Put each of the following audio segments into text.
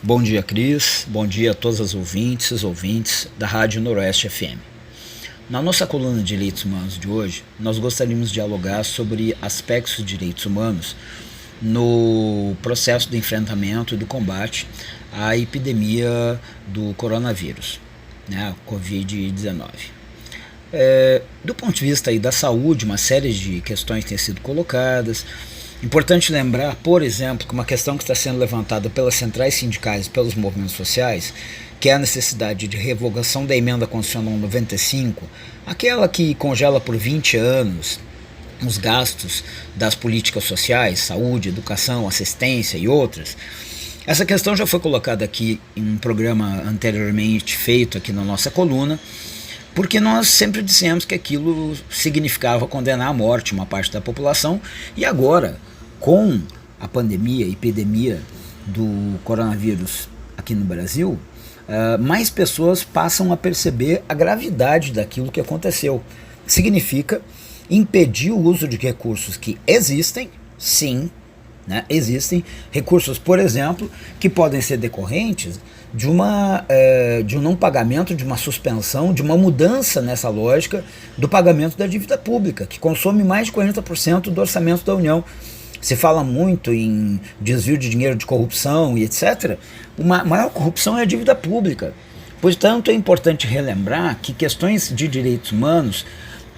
Bom dia, Cris. Bom dia a todas as ouvintes da Rádio Noroeste FM. Na nossa coluna de Direitos Humanos de hoje, nós gostaríamos de dialogar sobre aspectos de direitos humanos no processo de enfrentamento e do combate à epidemia do coronavírus, né, a Covid-19. Do ponto de vista aí da saúde, uma série de questões têm sido colocadas. Importante lembrar, por exemplo, que uma questão que está sendo levantada pelas centrais sindicais e pelos movimentos sociais, que é a necessidade de revogação da emenda constitucional 95, aquela que congela por 20 anos os gastos das políticas sociais, saúde, educação, assistência e outras. Essa questão já foi colocada aqui em um programa anteriormente feito aqui na nossa coluna, porque nós sempre dissemos que aquilo significava condenar à morte uma parte da população, e agora, com a pandemia, a epidemia do coronavírus aqui no Brasil, mais pessoas passam a perceber a gravidade daquilo que aconteceu. Significa impedir o uso de recursos que existem, sim, né, existem recursos, por exemplo, que podem ser decorrentes de um não pagamento, de uma suspensão, de uma mudança nessa lógica do pagamento da dívida pública, que consome mais de 40% do orçamento da União. Se fala muito em desvio de dinheiro, de corrupção e etc. Uma maior corrupção é a dívida pública. Portanto, é importante relembrar que questões de direitos humanos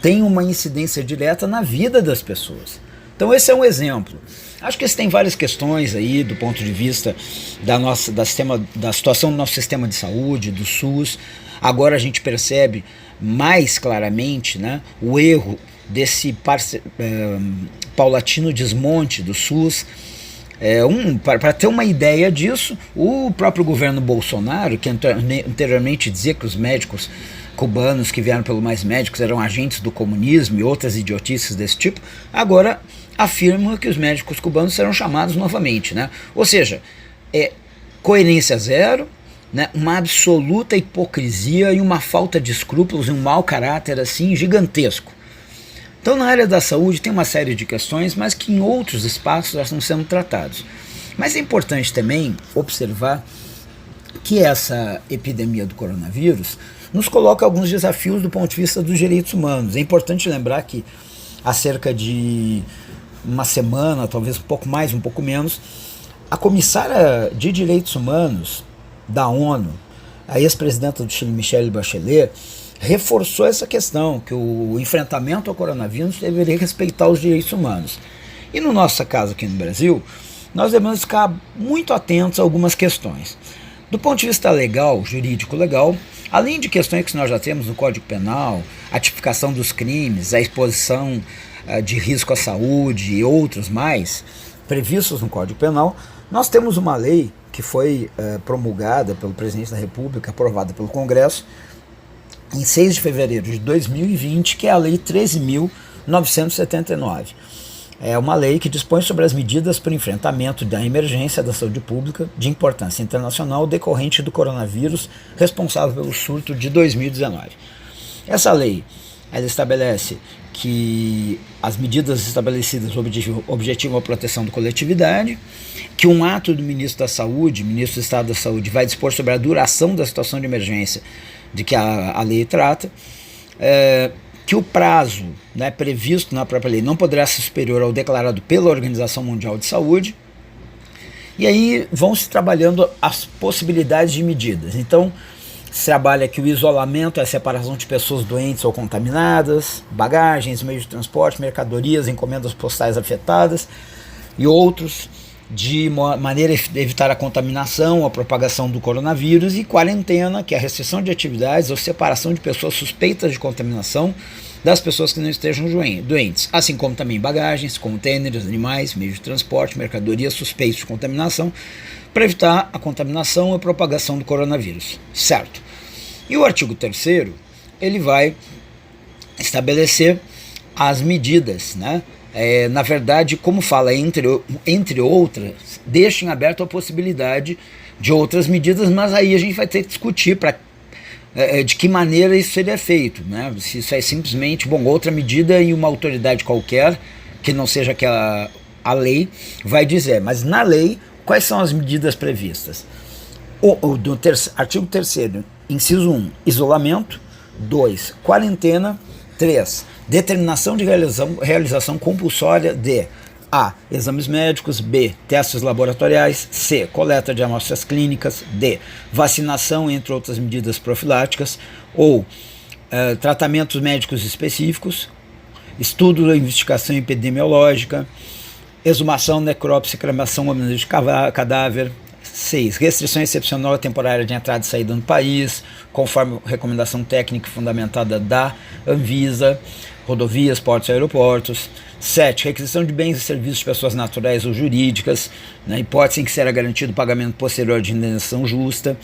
têm uma incidência direta na vida das pessoas. Então esse é um exemplo. Acho que tem várias questões aí do ponto de vista da situação do nosso sistema de saúde, do SUS. Agora a gente percebe mais claramente, né, o erro desse paulatino desmonte do SUS. Para ter uma ideia disso, o próprio governo Bolsonaro, que anteriormente dizia que os médicos cubanos que vieram pelo Mais Médicos eram agentes do comunismo e outras idiotices desse tipo, agora afirma que os médicos cubanos serão chamados novamente, né? Ou seja, coerência zero, né? Uma absoluta hipocrisia e uma falta de escrúpulos e um mau caráter assim gigantesco. Então, na área da saúde tem uma série de questões, mas que em outros espaços já estão sendo tratados. Mas é importante também observar que essa epidemia do coronavírus nos coloca alguns desafios do ponto de vista dos direitos humanos. É importante lembrar que há cerca de uma semana, talvez um pouco mais, um pouco menos, a comissária de direitos humanos da ONU, a ex-presidenta do Chile, Michelle Bachelet, reforçou essa questão, que o enfrentamento ao coronavírus deveria respeitar os direitos humanos. E no nosso caso aqui no Brasil, nós devemos ficar muito atentos a algumas questões. Do ponto de vista legal, jurídico legal, além de questões que nós já temos no Código Penal, a tipificação dos crimes, a exposição de risco à saúde e outros mais previstos no Código Penal, nós temos uma lei que foi promulgada pelo presidente da República, aprovada pelo Congresso, em 6 de fevereiro de 2020, que é a Lei 13.979. É uma lei que dispõe sobre as medidas para o enfrentamento da emergência da saúde pública de importância internacional decorrente do coronavírus, responsável pelo surto de 2019. Essa lei, ela estabelece que as medidas estabelecidas objetivam a proteção da coletividade, que um ato do ministro da Saúde, ministro do Estado da Saúde, vai dispor sobre a duração da situação de emergência de que a lei trata, que o prazo, né, previsto na própria lei não poderá ser superior ao declarado pela Organização Mundial de Saúde, e aí vão se trabalhando as possibilidades de medidas. Então, se trabalha que o isolamento é a separação de pessoas doentes ou contaminadas, bagagens, meios de transporte, mercadorias, encomendas postais afetadas e outros, de maneira a evitar a contaminação, a propagação do coronavírus, e quarentena, que é a restrição de atividades ou separação de pessoas suspeitas de contaminação das pessoas que não estejam doentes, assim como também bagagens, contêineres, animais, meios de transporte, mercadorias suspeitos de contaminação, para evitar a contaminação e a propagação do coronavírus, certo? E o artigo 3º, ele vai estabelecer as medidas, né? Na verdade, como fala, entre outras, deixa em aberto a possibilidade de outras medidas, mas aí a gente vai ter que discutir de que maneira isso seria feito, né? Se isso é simplesmente, outra medida e uma autoridade qualquer, que não seja aquela a lei, vai dizer, mas na lei, quais são as medidas previstas? Artigo 3º, inciso 1, isolamento. 2, quarentena. 3, determinação de realização compulsória de A, exames médicos. B, testes laboratoriais. C, coleta de amostras clínicas. D, vacinação, entre outras medidas profiláticas. Ou tratamentos médicos específicos. Estudo ou investigação epidemiológica. Exumação, necrópsia, cremação de cadáver. 6, restrição excepcional temporária de entrada e saída no país, conforme recomendação técnica fundamentada da Anvisa, rodovias, portos e aeroportos. 7, requisição de bens e serviços de pessoas naturais ou jurídicas, na hipótese em que será garantido o pagamento posterior de indenização justa.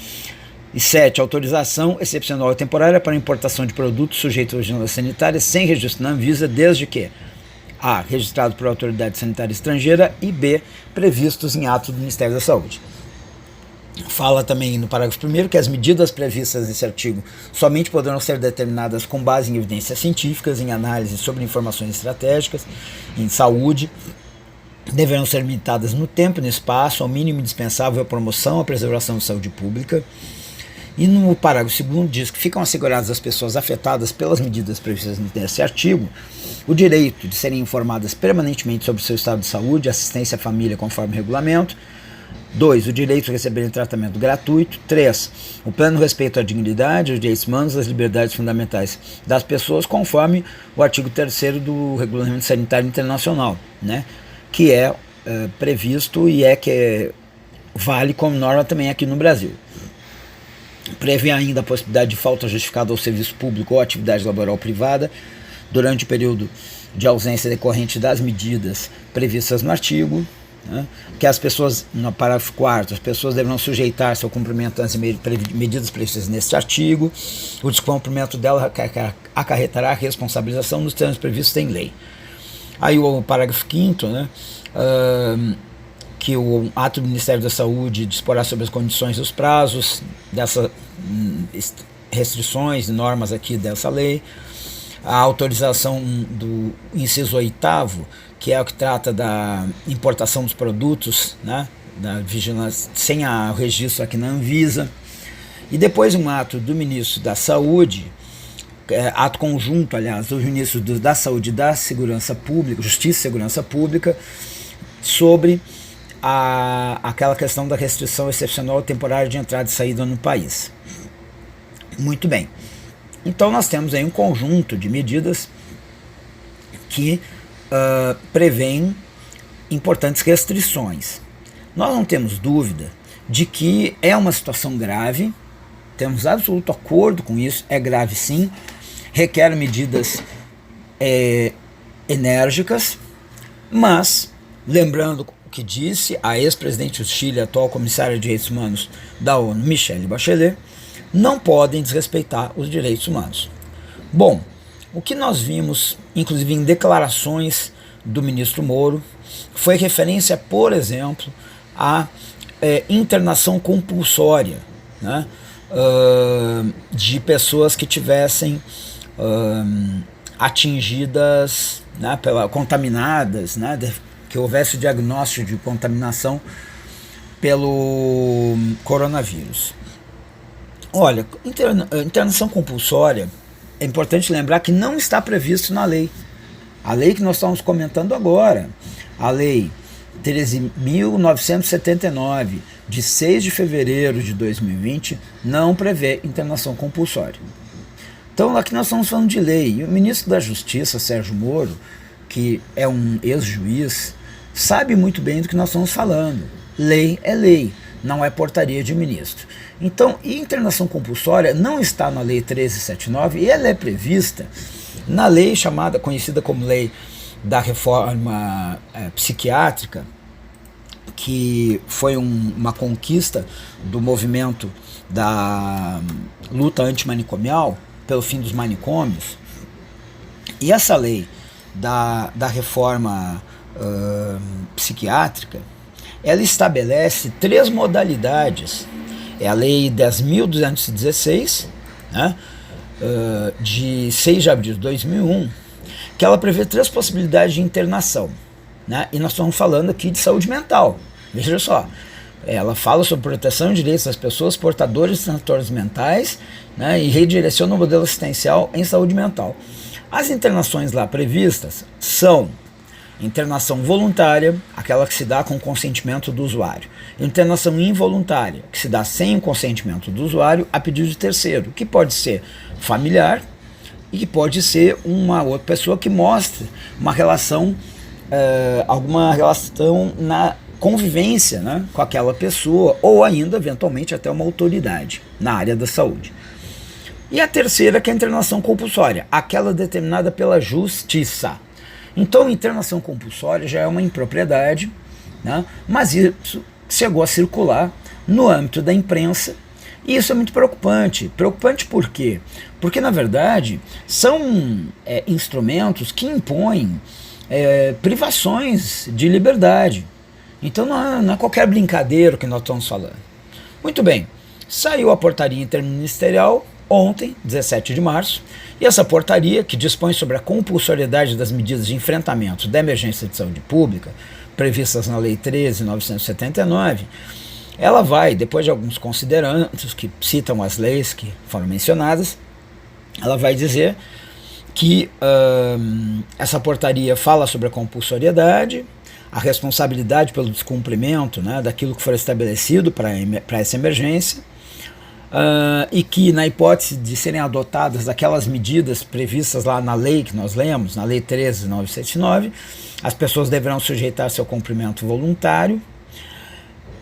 E 7, autorização excepcional temporária para importação de produtos sujeitos à vigilância sanitária sem registro na Anvisa, desde que A, registrado por autoridade sanitária estrangeira, e B, previstos em ato do Ministério da Saúde. Fala também no parágrafo 1º que as medidas previstas nesse artigo somente poderão ser determinadas com base em evidências científicas, em análise sobre informações estratégicas, em saúde, deverão ser limitadas no tempo e no espaço, ao mínimo indispensável à promoção e à preservação da saúde pública. E no parágrafo 2º diz que ficam asseguradas às pessoas afetadas pelas medidas previstas nesse artigo o direito de serem informadas permanentemente sobre o seu estado de saúde, assistência à família conforme regulamento. 2, o direito de receberem tratamento gratuito. 3, o pleno respeito à dignidade, aos direitos humanos e às liberdades fundamentais das pessoas, conforme o artigo 3º do Regulamento Sanitário Internacional, né, que é previsto e vale como norma também aqui no Brasil. Prevê ainda a possibilidade de falta justificada ao serviço público ou atividade laboral privada durante o período de ausência decorrente das medidas previstas no artigo, né, que as pessoas, no parágrafo 4º, as pessoas deverão sujeitar-se ao cumprimento das medidas previstas neste artigo. O descumprimento dela acarretará a responsabilização nos termos previstos em lei. Aí o parágrafo 5º, né, que o ato do Ministério da Saúde disporá sobre as condições e os prazos dessas restrições e normas aqui dessa lei. A autorização do inciso 8º, que é o que trata da importação dos produtos, né, da vigilância, sem o registro aqui na Anvisa. E depois um ato do Ministro da Saúde, ato conjunto, aliás, dos Ministros da Saúde e da Segurança Pública, Justiça e Segurança Pública, sobre aquela questão da restrição excepcional temporária de entrada e saída no país. Muito bem. Então nós temos aí um conjunto de medidas que prevêem importantes restrições. Nós não temos dúvida de que é uma situação grave, temos absoluto acordo com isso, é grave sim, requer medidas enérgicas, mas, lembrando o que disse a ex-presidente do Chile, atual comissária de Direitos Humanos da ONU, Michelle Bachelet, não podem desrespeitar os direitos humanos. Bom, o que nós vimos, inclusive em declarações do ministro Moro, foi referência, por exemplo, à internação compulsória, né, de pessoas que tivessem atingidas, né, contaminadas, né, que houvesse o diagnóstico de contaminação pelo coronavírus. Olha, internação compulsória, é importante lembrar que não está previsto na lei. A lei que nós estamos comentando agora, a lei 13.979, de 6 de fevereiro de 2020, não prevê internação compulsória. Então aqui nós estamos falando de lei, e o ministro da Justiça, Sérgio Moro, que é um ex-juiz, sabe muito bem do que nós estamos falando. Lei é lei, não é portaria de ministro. Então, internação compulsória não está na lei 1379 e ela é prevista na lei conhecida como lei da reforma psiquiátrica, que foi uma conquista do movimento da luta antimanicomial pelo fim dos manicômios. E essa lei da reforma psiquiátrica, ela estabelece 3 modalidades. É a lei 10.216, né, de 6 de abril de 2001, que ela prevê 3 possibilidades de internação, né, e nós estamos falando aqui de saúde mental. Veja só, Ela fala sobre proteção de direitos das pessoas portadoras de transtornos mentais, né, e redireciona o modelo assistencial em saúde mental. As internações lá previstas são internação voluntária, aquela que se dá com o consentimento do usuário. Internação involuntária, que se dá sem o consentimento do usuário a pedido de terceiro, que pode ser familiar e que pode ser uma outra pessoa que mostre uma relação, alguma relação na convivência, né, com aquela pessoa, ou ainda, eventualmente, até uma autoridade na área da saúde. E a terceira, que é a internação compulsória, aquela determinada pela justiça. Então, a internação compulsória já é uma impropriedade, né, mas isso chegou a circular no âmbito da imprensa, e isso é muito preocupante. Preocupante por quê? Porque, na verdade, são instrumentos que impõem privações de liberdade. Então não é qualquer brincadeira que nós estamos falando. Muito bem, saiu a portaria interministerial ontem, 17 de março, e essa portaria, que dispõe sobre a compulsoriedade das medidas de enfrentamento da emergência de saúde pública, previstas na Lei 13.979, ela vai, depois de alguns considerandos que citam as leis que foram mencionadas, ela vai dizer que essa portaria fala sobre a compulsoriedade, a responsabilidade pelo descumprimento, né, daquilo que for estabelecido para essa emergência, e que, na hipótese de serem adotadas aquelas medidas previstas lá na lei que nós lemos, na Lei 13.979, as pessoas deverão sujeitar-se ao cumprimento voluntário.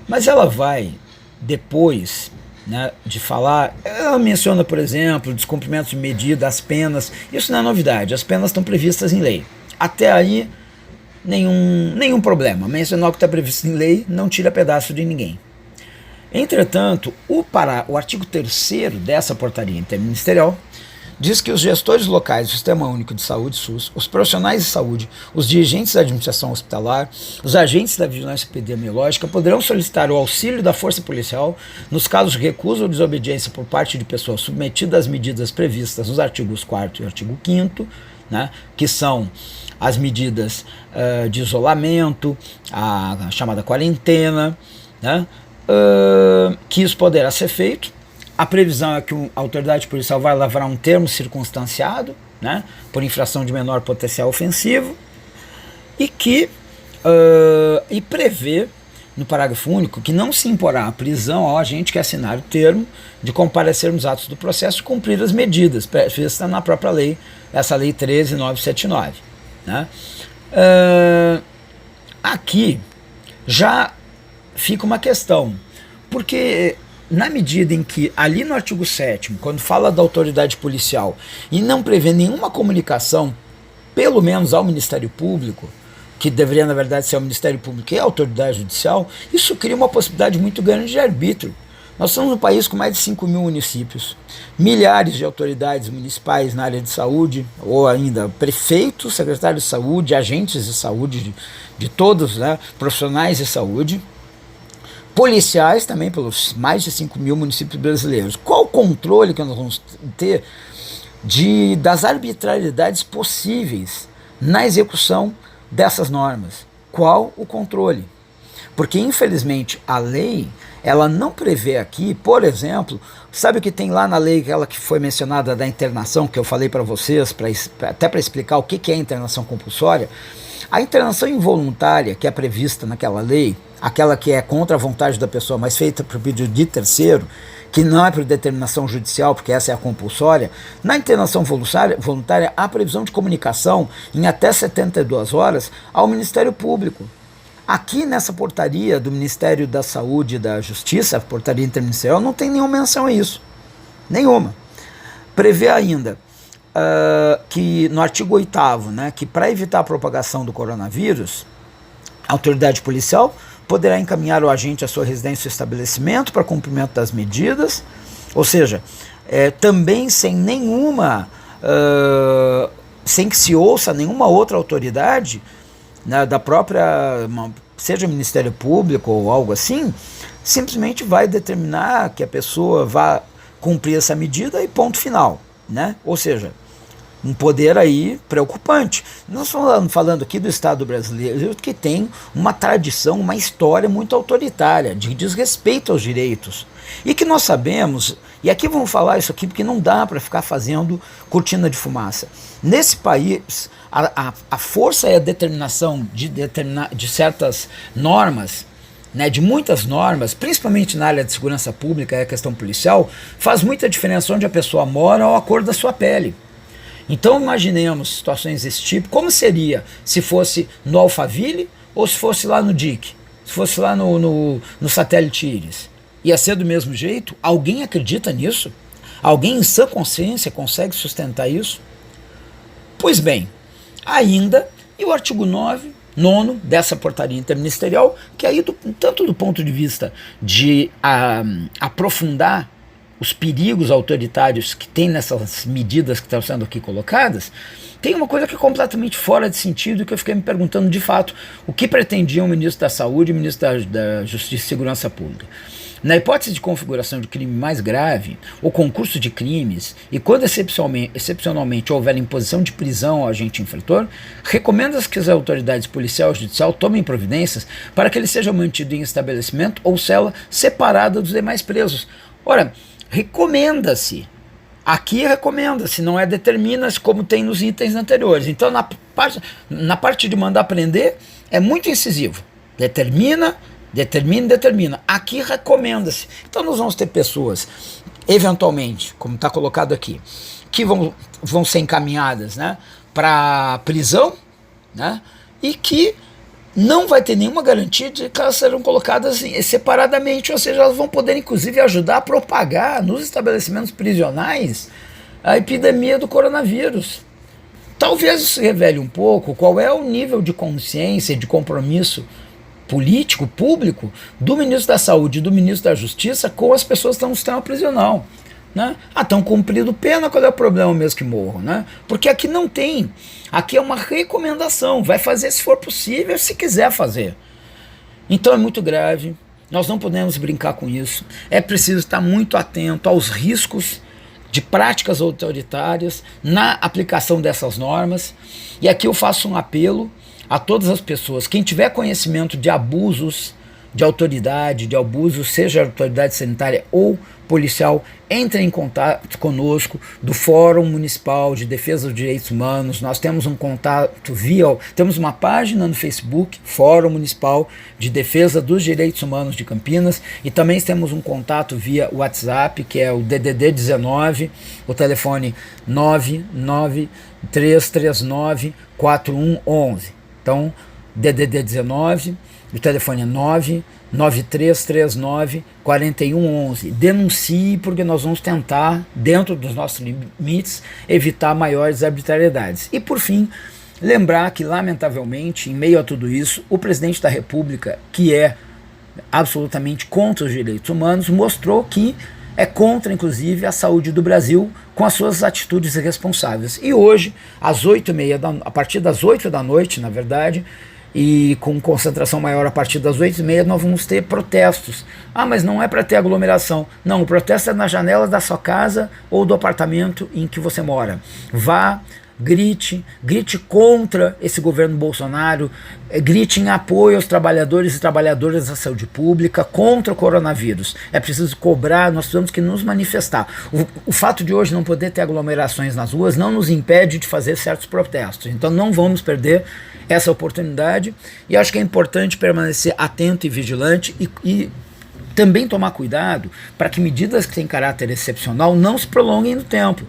Mas ela vai, depois, né, de falar, ela menciona, por exemplo, descumprimento de medida, as penas. Isso não é novidade, as penas estão previstas em lei. Até aí, nenhum problema. Mencionar o que está previsto em lei não tira pedaço de ninguém. Entretanto, o artigo 3º dessa portaria interministerial diz que os gestores locais do Sistema Único de Saúde, SUS, os profissionais de saúde, os dirigentes da administração hospitalar, os agentes da vigilância epidemiológica poderão solicitar o auxílio da força policial nos casos de recusa ou desobediência por parte de pessoas submetidas às medidas previstas nos artigos 4º e artigo 5º, né, que são as medidas de isolamento, a chamada quarentena, né, que isso poderá ser feito. A previsão é que a autoridade policial vai lavrar um termo circunstanciado, né, por infração de menor potencial ofensivo, e que e prevê no parágrafo único que não se imporá a prisão ao agente que assinar o termo de comparecer nos atos do processo e cumprir as medidas previstas na própria lei, essa Lei 13.979. Né? Aqui já fica uma questão, porque na medida em que ali no artigo 7º, quando fala da autoridade policial e não prevê nenhuma comunicação, pelo menos ao Ministério Público, que deveria na verdade ser o Ministério Público e a autoridade judicial, isso cria uma possibilidade muito grande de arbítrio. Nós somos um país com mais de 5 mil municípios, milhares de autoridades municipais na área de saúde, ou ainda prefeitos, secretários de saúde, agentes de saúde, de todos, né, profissionais de saúde, policiais também pelos mais de 5 mil municípios brasileiros. Qual o controle que nós vamos ter das arbitrariedades possíveis na execução dessas normas? Qual o controle? Porque, infelizmente, a lei, ela não prevê aqui, por exemplo, sabe o que tem lá na lei, aquela que foi mencionada da internação, que eu falei para vocês, até para explicar o que é internação compulsória? A internação involuntária, que é prevista naquela lei, aquela que é contra a vontade da pessoa, mas feita por pedido de terceiro, que não é por determinação judicial, porque essa é a compulsória, na internação voluntária há previsão de comunicação em até 72 horas ao Ministério Público. Aqui nessa portaria do Ministério da Saúde e da Justiça, a portaria interministerial, não tem nenhuma menção a isso. Nenhuma. Prevê ainda que no artigo 8º, né, que para evitar a propagação do coronavírus, a autoridade policial poderá encaminhar o agente à sua residência ou estabelecimento para cumprimento das medidas, ou seja, também sem sem que se ouça nenhuma outra autoridade, né, da própria, seja Ministério Público ou algo assim, simplesmente vai determinar que a pessoa vá cumprir essa medida e ponto final, né? Ou seja, um poder aí preocupante. Nós estamos falando aqui do Estado brasileiro, que tem uma tradição, uma história muito autoritária, de desrespeito aos direitos. E que nós sabemos, e aqui vamos falar isso aqui porque não dá para ficar fazendo cortina de fumaça. Nesse país, a força e a determinação de certas normas, né, de muitas normas, principalmente na área de segurança pública e a questão policial, faz muita diferença onde a pessoa mora ou a cor da sua pele. Então imaginemos situações desse tipo, como seria se fosse no Alphaville ou se fosse lá no DIC, se fosse lá no satélite Íris. Ia ser do mesmo jeito? Alguém acredita nisso? Alguém em sã consciência consegue sustentar isso? Pois bem, ainda, e o artigo 9º dessa portaria interministerial, que aí, tanto do ponto de vista de aprofundar os perigos autoritários que tem nessas medidas que estão sendo aqui colocadas, tem uma coisa que é completamente fora de sentido, que eu fiquei me perguntando de fato o que pretendiam o ministro da Saúde e o ministro da Justiça e Segurança Pública. Na hipótese de configuração de crime mais grave, ou concurso de crimes, e quando excepcionalmente houver imposição de prisão ao agente infrator, recomenda-se que as autoridades policial e judicial tomem providências para que ele seja mantido em estabelecimento ou cela separada dos demais presos. Ora, recomenda-se. Aqui recomenda-se, não é determina-se como tem nos itens anteriores. Então, na parte de mandar prender, é muito incisivo. Determina. Aqui recomenda-se. Então nós vamos ter pessoas, eventualmente, como está colocado aqui, que vão ser encaminhadas, né, para prisão, né, e que não vai ter nenhuma garantia de que elas serão colocadas separadamente, ou seja, elas vão poder inclusive ajudar a propagar nos estabelecimentos prisionais a epidemia do coronavírus. Talvez isso revele um pouco qual é o nível de consciência e de compromisso político, público, do ministro da Saúde e do ministro da Justiça com as pessoas que estão no sistema prisional. Né? Estão cumprindo pena, qual é o problema mesmo que morram? Né? Porque aqui não tem. Aqui é uma recomendação, vai fazer se for possível, se quiser fazer. Então é muito grave, nós não podemos brincar com isso. É preciso estar muito atento aos riscos de práticas autoritárias na aplicação dessas normas. E aqui eu faço um apelo a todas as pessoas, quem tiver conhecimento de abusos de autoridade, de abusos, seja autoridade sanitária ou policial, entre em contato conosco do Fórum Municipal de Defesa dos Direitos Humanos. Nós temos um contato temos uma página no Facebook, Fórum Municipal de Defesa dos Direitos Humanos de Campinas, e também temos um contato via WhatsApp, que é o DDD 19, o telefone 99339 4111. Então, DDD 19, o telefone é 99339 4111. Denuncie, porque nós vamos tentar, dentro dos nossos limites, evitar maiores arbitrariedades. E, por fim, lembrar que, lamentavelmente, em meio a tudo isso, o presidente da República, que é absolutamente contra os direitos humanos, mostrou que é contra, inclusive, a saúde do Brasil com as suas atitudes irresponsáveis. E hoje, a partir das 8 da noite, na verdade, e com concentração maior a partir das 8h30, nós vamos ter protestos. Mas não é para ter aglomeração. Não, o protesto é na janela da sua casa ou do apartamento em que você mora. Vá, grite contra esse governo Bolsonaro, grite em apoio aos trabalhadores e trabalhadoras da saúde pública, contra o coronavírus. É preciso cobrar, nós temos que nos manifestar. O fato de hoje não poder ter aglomerações nas ruas não nos impede de fazer certos protestos, então não vamos perder essa oportunidade, e acho que é importante permanecer atento e vigilante e também tomar cuidado para que medidas que têm caráter excepcional não se prolonguem no tempo.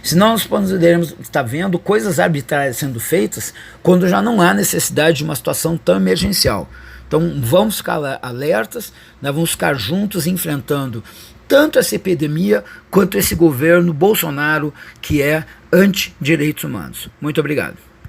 Senão nós poderemos estar vendo coisas arbitrárias sendo feitas quando já não há necessidade de uma situação tão emergencial. Então vamos ficar alertas, nós vamos ficar juntos enfrentando tanto essa epidemia quanto esse governo Bolsonaro que é anti-direitos humanos. Muito obrigado.